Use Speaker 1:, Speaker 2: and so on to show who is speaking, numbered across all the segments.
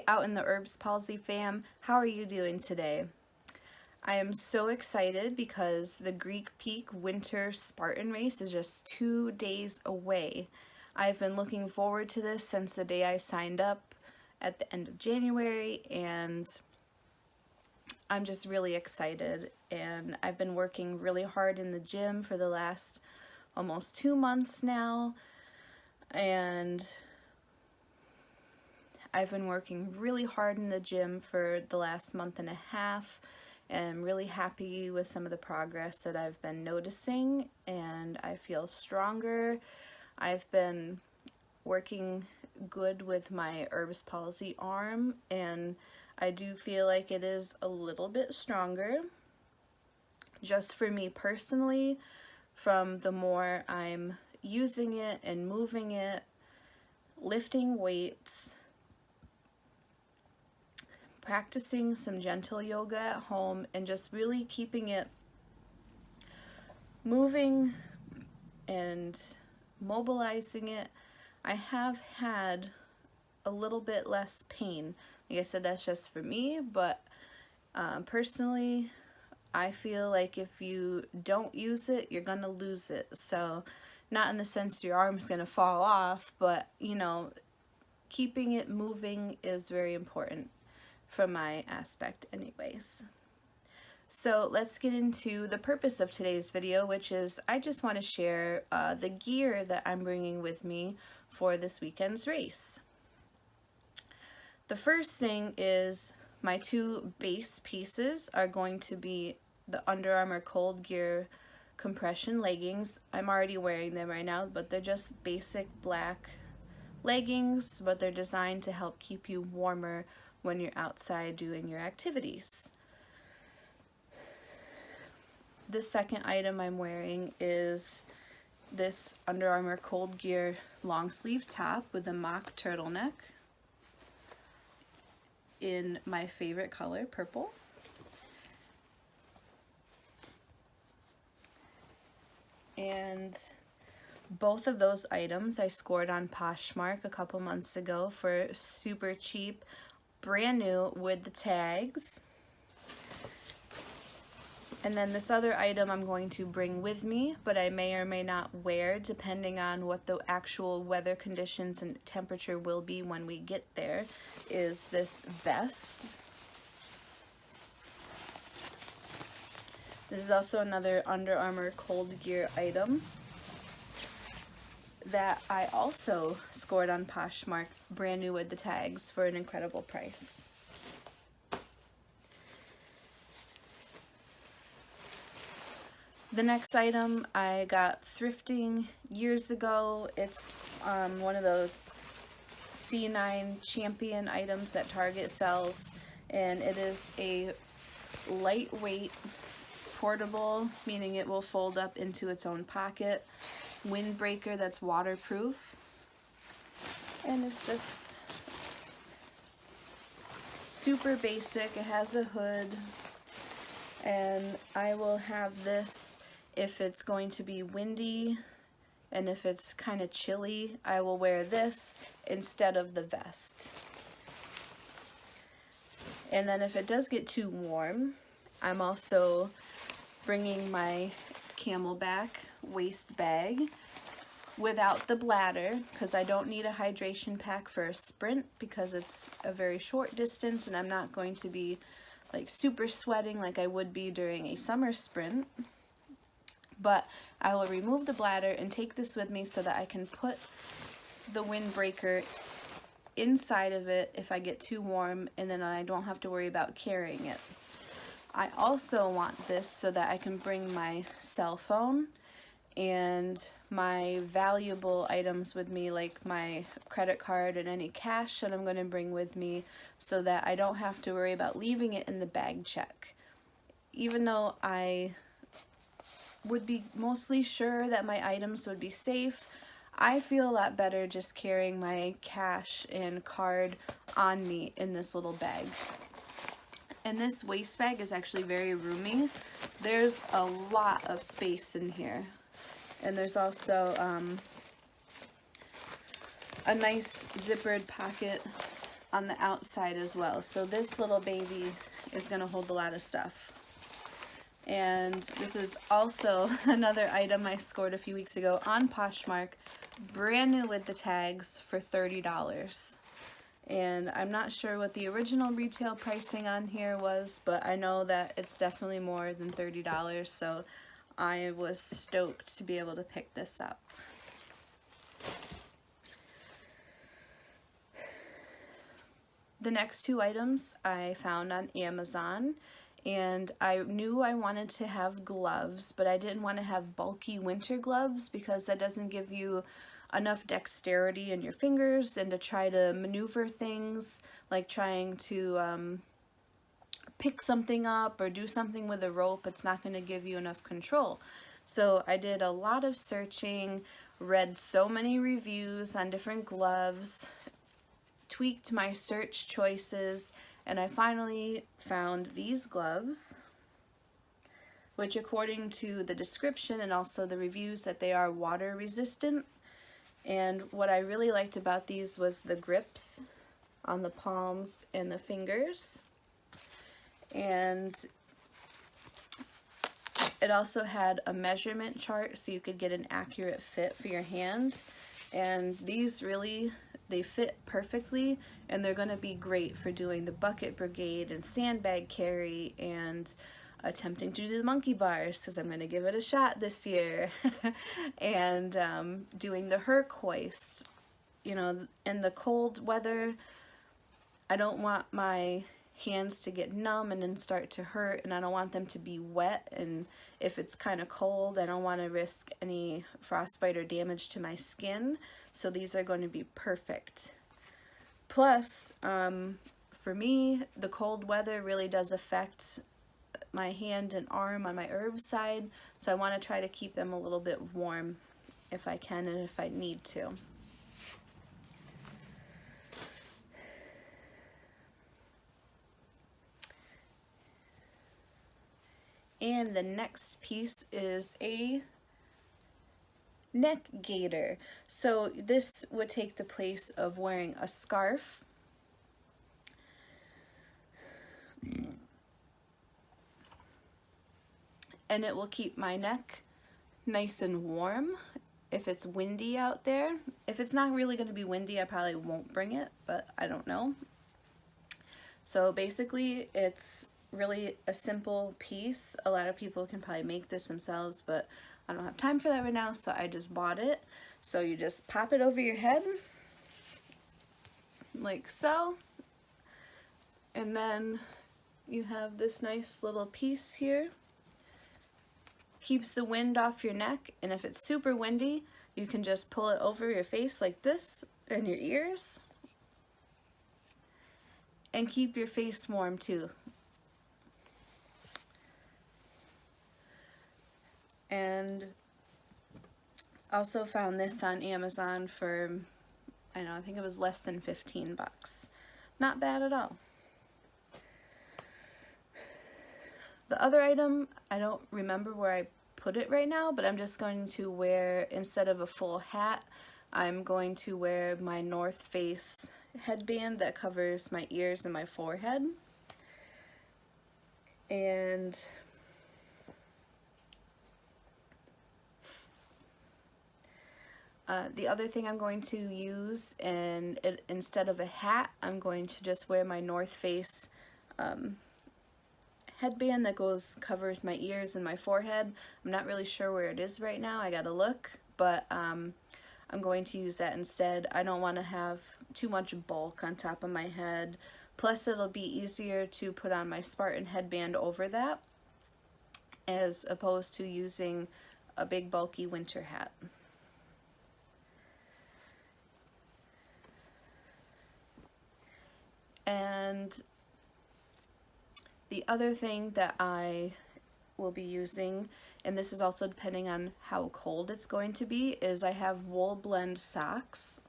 Speaker 1: out in the Herbs Palsy fam, how are you doing today? I am so excited because the Greek Peak Winter Spartan Race is just 2 days away. I've been looking forward to this since the day I signed up at the end of January, and I'm just really excited. And I've been working really hard in the gym for the last almost 2 months now, and I've been working really hard in the gym for the last month and a half, and I'm really happy with some of the progress that I've been noticing, and I feel stronger. I've been working good with my Herbs Palsy arm, and I do feel like it is a little bit stronger. Just for me personally, from the more I'm using it and moving it, lifting weights, practicing some gentle yoga at home, and just really keeping it moving and mobilizing it, I have had a little bit less pain. Like I said, that's just for me, but personally, I feel like if you don't use it, you're gonna lose it. So not in the sense your arm's gonna fall off, but you know, keeping it moving is very important from my aspect anyways. So let's get into the purpose of today's video, which is I just want to share the gear that I'm bringing with me for this weekend's race. The first thing is my 2 base pieces are going to be the Under Armour Cold Gear compression leggings. I'm already wearing them right now, but they're just basic black leggings, but they're designed to help keep you warmer when you're outside doing your activities. The second item I'm wearing is this Under Armour Cold Gear long sleeve top with a mock turtleneck in my favorite color, purple. And both of those items I scored on Poshmark a couple months ago for super cheap, brand new with the tags. And then this other item I'm going to bring with me, but I may or may not wear depending on what the actual weather conditions and temperature will be when we get there, is this vest. This is also another Under Armour Cold Gear item that I also scored on Poshmark, brand new with the tags, for an incredible price. The next item I got thrifting years ago. It's one of the C9 Champion items that Target sells, and it is a lightweight portable, meaning it will fold up into its own pocket, windbreaker that's waterproof, and it's just super basic. It has a hood, and I will have this if it's going to be windy, and if it's kind of chilly, I will wear this instead of the vest. And then if it does get too warm, I'm also bringing my Camelback waist bag without the bladder, because I don't need a hydration pack for a sprint because it's a very short distance and I'm not going to be like super sweating like I would be during a summer sprint. But I will remove the bladder and take this with me so that I can put the windbreaker inside of it if I get too warm, and then I don't have to worry about carrying it. I also want this so that I can bring my cell phone and my valuable items with me, like my credit card and any cash that I'm going to bring with me, so that I don't have to worry about leaving it in the bag check. Even though I would be mostly sure that my items would be safe, I feel a lot better just carrying my cash and card on me in this little bag. And this waist bag is actually very roomy. There's a lot of space in here. And there's also a nice zippered pocket on the outside as well. So this little baby is going to hold a lot of stuff. And this is also another item I scored a few weeks ago on Poshmark, brand new with the tags for $30. And I'm not sure what the original retail pricing on here was, but I know that it's definitely more than $30, so I was stoked to be able to pick this up. The next two items I found on Amazon, and I knew I wanted to have gloves, but I didn't want to have bulky winter gloves because that doesn't give you enough dexterity in your fingers, and to try to maneuver things like trying to pick something up or do something with a rope, it's not going to give you enough control. So I did a lot of searching, read so many reviews on different gloves, tweaked my search choices, and I finally found these gloves, which according to the description and also the reviews, that they are water resistant. And what I really liked about these was the grips on the palms and the fingers. And it also had a measurement chart so you could get an accurate fit for your hand. And these really, they fit perfectly, and they're going to be great for doing the bucket brigade and sandbag carry and attempting to do the monkey bars, because I'm going to give it a shot this year, and doing the Herc hoist. You know, in the cold weather, I don't want my hands to get numb and then start to hurt, and I don't want them to be wet, and if it's kind of cold, I don't want to risk any frostbite or damage to my skin, so these are going to be perfect. Plus, for me, the cold weather really does affect my hand and arm on my herb side, so I want to try to keep them a little bit warm if I can and if I need to. And the next piece is a neck gaiter. So this would take the place of wearing a scarf. And it will keep my neck nice and warm if it's windy out there. If it's not really going to be windy, I probably won't bring it, but I don't know. So basically, it's really a simple piece. A lot of people can probably make this themselves, but I don't have time for that right now, so I just bought it. So you just pop it over your head, like so, and then you have this nice little piece here. Keeps the wind off your neck, and if it's super windy, you can just pull it over your face like this, and your ears, and keep your face warm too. And also found this on Amazon for, I don't know, I think it was less than 15 bucks. Not bad at all. The other item, I don't remember where I put it right now, but I'm just going to wear, instead of a full hat, I'm going to wear my North Face headband that covers my ears and my forehead. And the other thing I'm going to use, and instead of a hat, I'm going to just wear my North Face headband that covers my ears and my forehead. I'm not really sure where it is right now, I gotta look, but I'm going to use that instead. I don't want to have too much bulk on top of my head, plus it'll be easier to put on my Spartan headband over that, as opposed to using a big bulky winter hat. And the other thing that I will be using, and this is also depending on how cold it's going to be, is I have wool blend socks.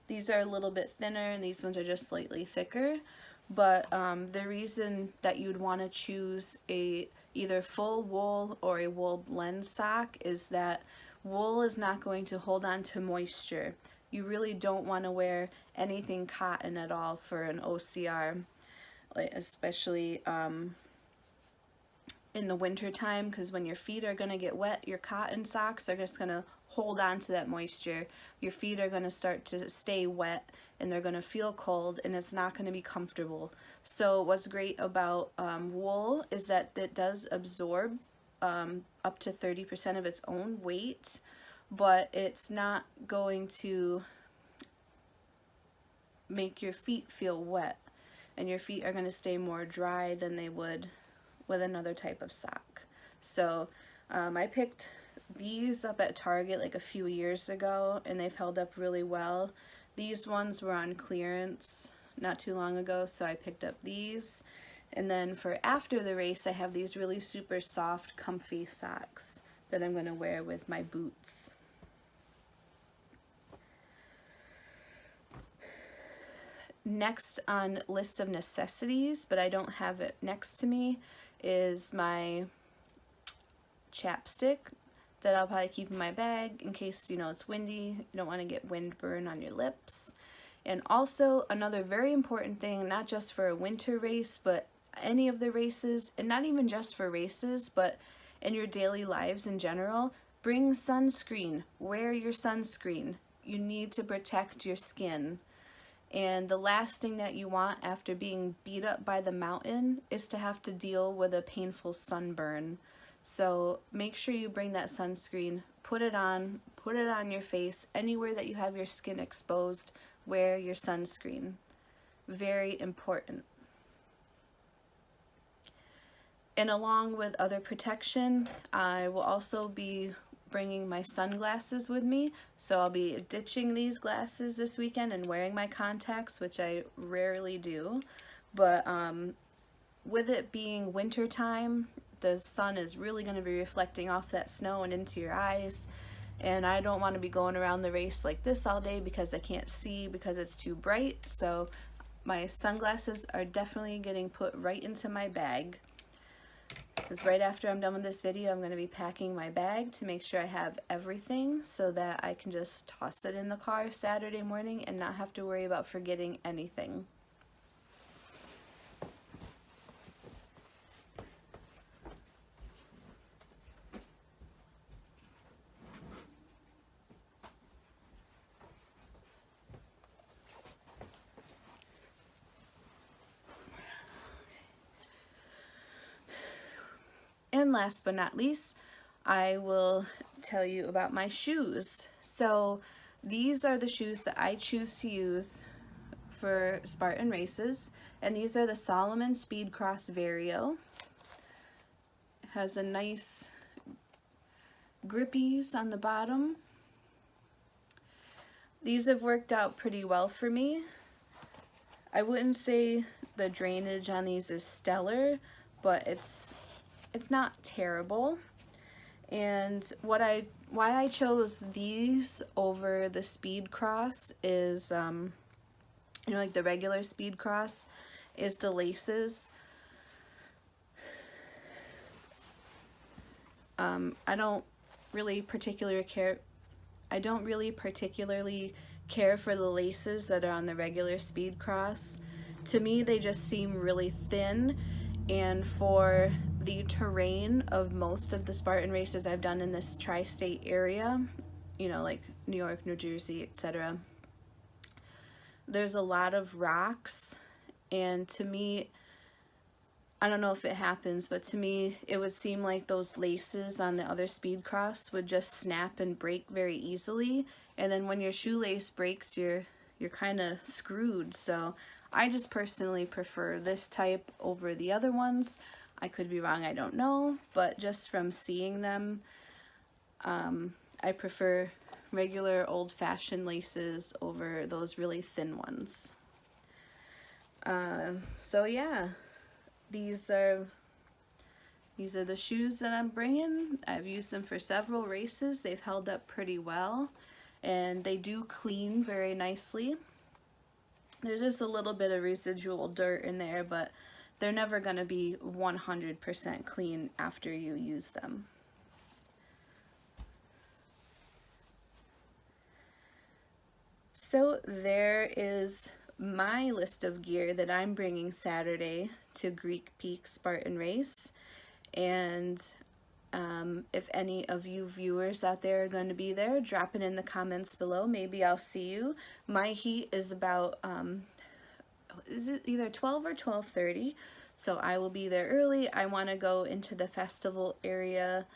Speaker 1: These are a little bit thinner and these ones are just slightly thicker, but the reason that you'd want to choose either full wool or a wool blend sock is that wool is not going to hold on to moisture. you really don't want to wear anything cotton at all for an OCR, like especially in the winter time, because when your feet are going to get wet, your cotton socks are just going to hold on to that moisture. Your feet are going to start to stay wet and they're going to feel cold, and it's not going to be comfortable. So what's great about wool is that it does absorb up to 30% of its own weight, but it's not going to make your feet feel wet, and your feet are going to stay more dry than they would with another type of sock. So I picked these up at Target like a few years ago, and they've held up really well. These ones were on clearance not too long ago, so I picked up these. And then for after the race, I have these really super soft, comfy socks that I'm going to wear with my boots. Next on list of necessities, but I don't have it next to me, is my chapstick that I'll probably keep in my bag in case, you know, it's windy. You don't want to get wind burn on your lips. And also another very important thing, not just for a winter race, but any of the races, and not even just for races, but in your daily lives in general, bring sunscreen. Wear your sunscreen. You need to protect your skin. And the last thing that you want after being beat up by the mountain is to have to deal with a painful sunburn. So make sure you bring that sunscreen, put it on your face. Anywhere that you have your skin exposed, wear your sunscreen. Very important. And along with other protection, I will also be bringing my sunglasses with me. So I'll be ditching these glasses this weekend and wearing my contacts, which I rarely do. But with it being winter time, the sun is really going to be reflecting off that snow and into your eyes. And I don't want to be going around the race like this all day because I can't see because it's too bright. So my sunglasses are definitely getting put right into my bag. Because right after I'm done with this video, I'm going to be packing my bag to make sure I have everything so that I can just toss it in the car Saturday morning and not have to worry about forgetting anything. And last but not least, I will tell you about my shoes. So these are the shoes that I choose to use for Spartan races, and these are the Salomon Speedcross Vario. It has a nice grippies on the bottom. These have worked out pretty well for me. I wouldn't say the drainage on these is stellar, but it's not terrible. And why I chose these over the Speedcross is, you know, like the regular Speedcross, is the laces. I don't really particularly care for the laces that are on the regular Speedcross. To me, they just seem really thin, and for the terrain of most of the Spartan races I've done in this tri-state area, you know, like New York, New Jersey, etc., there's a lot of rocks, and to me, I don't know if it happens, but to me it would seem like those laces on the other Speedcross would just snap and break very easily, and then when your shoelace breaks, you're kind of screwed. So I just personally prefer this type over the other ones. I could be wrong, I don't know, but just from seeing them, I prefer regular old-fashioned laces over those really thin ones. So yeah, these are the shoes that I'm bringing. I've used them for several races. They've held up pretty well, and they do clean very nicely. There's just a little bit of residual dirt in there, but they're never going to be 100% clean after you use them. also, there is my list of gear that I'm bringing Saturday to Greek Peak Spartan Race. And if any of you viewers out there are going to be there, drop it in the comments below. Maybe I'll see you. My heat is about, is it either 12 or 12:30? So I will be there early. I want to go into the festival area.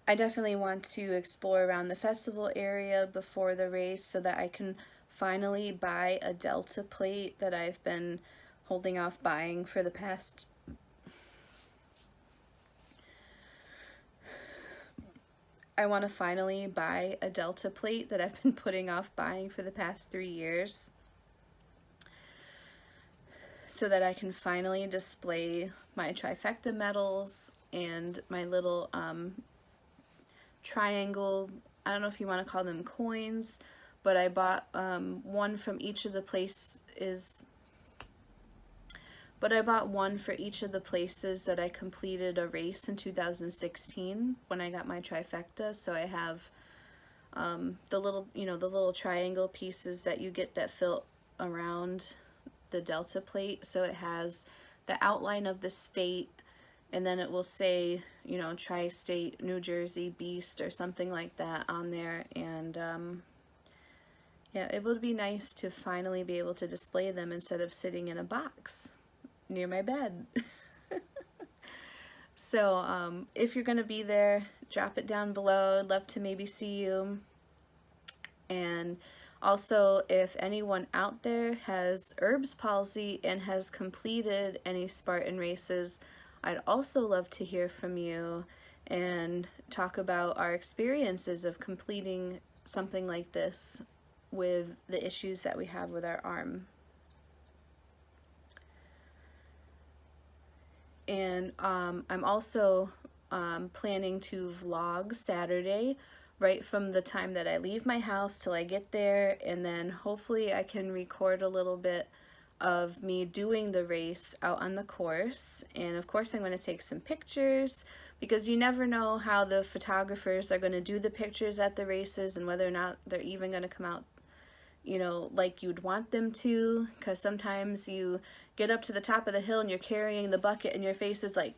Speaker 1: I definitely want to explore around the festival area before the race so that I can finally buy a Delta plate that I've been holding off buying for the past I want to finally buy a Delta plate that I've been putting off buying for the past 3 years so that I can finally display my trifecta medals and my little triangle, I don't know if you want to call them coins, but I bought one from each of the places, but I bought one for each of the places that I completed a race in 2016 when I got my trifecta. So I have the little, the little triangle pieces that you get that fill around the Delta plate. So it has the outline of the state, and then it will say, Tri-State New Jersey Beast or something like that on there. And yeah, it would be nice to finally be able to display them instead of sitting in a box near my bed. So if you're going to be there, drop it down below. I'd love to maybe see you. And also, if anyone out there has Erb's palsy and has completed any Spartan races, I'd also love to hear from you and talk about our experiences of completing something like this with the issues that we have with our arm. And I'm also planning to vlog Saturday, right from the time that I leave my house till I get there, and then hopefully I can record a little bit of me doing the race out on the course. And of course I'm going to take some pictures, because you never know how the photographers are going to do the pictures at the races and whether or not they're even going to come out like you'd want them to, because sometimes you get up to the top of the hill and you're carrying the bucket and your face is like,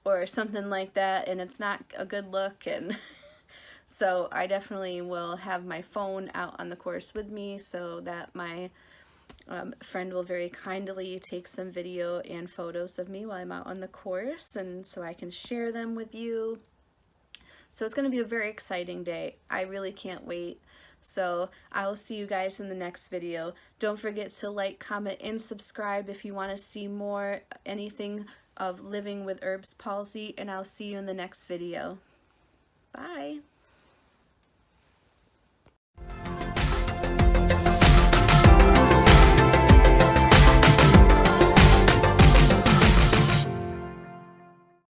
Speaker 1: or something like that, and it's not a good look. And so I definitely will have my phone out on the course with me so that my friend will very kindly take some video and photos of me while I'm out on the course, and so I can share them with you. So it's going to be a very exciting day. I really can't wait. So I will see you guys in the next video. Don't forget to like, comment, and subscribe if you want to see more anything of living with Erb's palsy, and I'll see you in the next video. Bye.